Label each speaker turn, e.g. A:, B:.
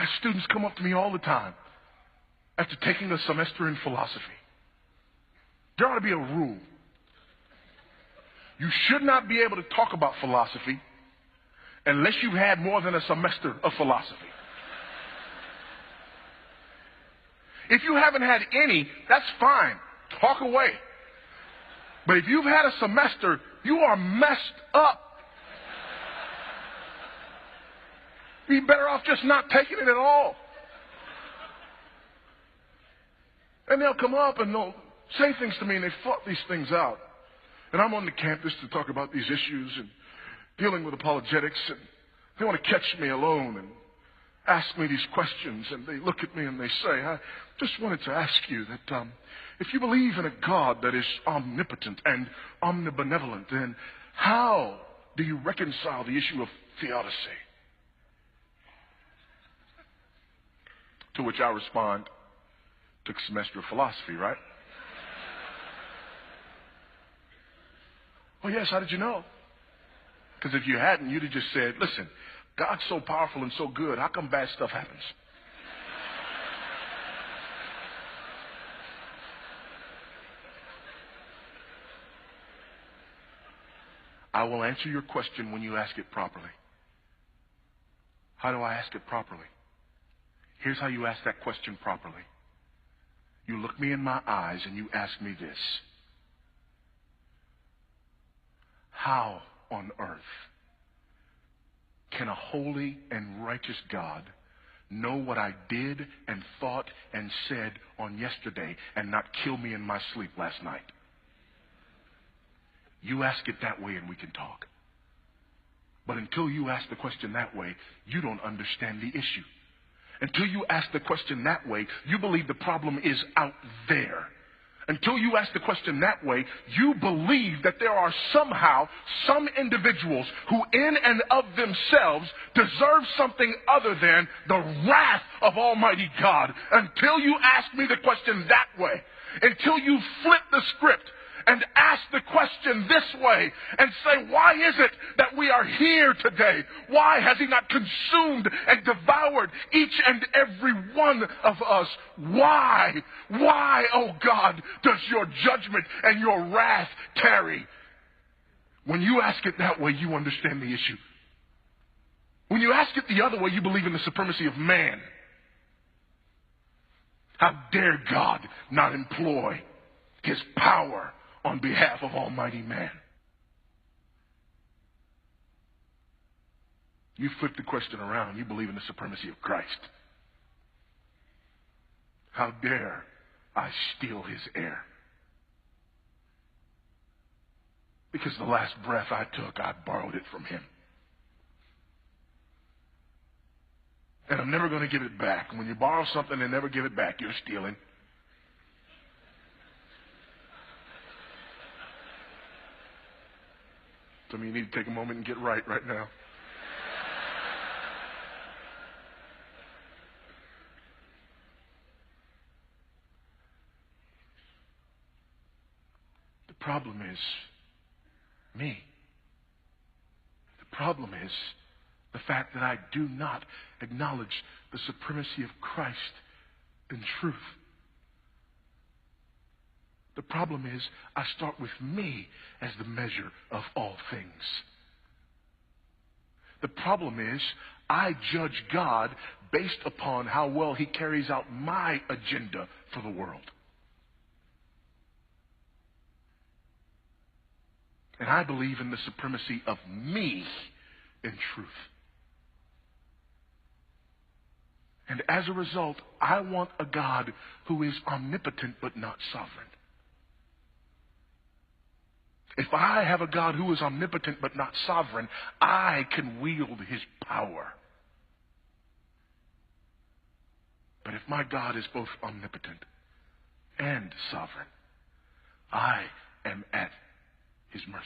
A: My students come up to me all the time after taking a semester in philosophy. There ought to be a rule. You should not be able to talk about philosophy unless you've had more than a semester of philosophy. If you haven't had any, that's fine. Talk away. But if you've had a semester, you are messed up. You'd be better off just not taking it at all. And they'll come up and they'll say things to me, and they've thought these things out. And I'm on the campus to talk about these issues and dealing with apologetics, and they want to catch me alone and ask me these questions, and they look at me and they say, I just wanted to ask you that if you believe in a God that is omnipotent and omnibenevolent, then how do you reconcile the issue of theodicy? To which I respond, took a semester of philosophy, right? Well, yes, how did you know? Because if you hadn't, you'd have just said, listen, God's so powerful and so good, how come bad stuff happens? I will answer your question when you ask it properly. How do I ask it properly? Here's how you ask that question properly. You look me in my eyes and you ask me this. How on earth can a holy and righteous God know what I did and thought and said on yesterday and not kill me in my sleep last night? You ask it that way and we can talk. But until you ask the question that way, you don't understand the issue. Until you ask the question that way, you believe the problem is out there. Until you ask the question that way, you believe that there are somehow some individuals who in and of themselves deserve something other than the wrath of Almighty God. Until you ask me the question that way, until you flip the script and ask the question this way and say, why is it that we are here today? Why has he not consumed and devoured each and every one of us? Why, oh God, does your judgment and your wrath tarry? When you ask it that way, you understand the issue. When you ask it the other way, you believe in the supremacy of man. How dare God not employ his power on behalf of almighty man? You flip the question around. You believe in the supremacy of Christ. How dare I steal his air? Because the last breath I took, I borrowed it from him. And I'm never going to give it back. And when you borrow something and never give it back, you're stealing. Some of you need to take a moment and get right now. The problem is me. The problem is the fact that I do not acknowledge the supremacy of Christ in truth. The problem is I start with me as the measure of all things. The problem is I judge God based upon how well he carries out my agenda for the world. And I believe in the supremacy of me in truth. And as a result, I want a God who is omnipotent but not sovereign. If I have a God who is omnipotent but not sovereign, I can wield his power. But if my God is both omnipotent and sovereign, I am at his mercy.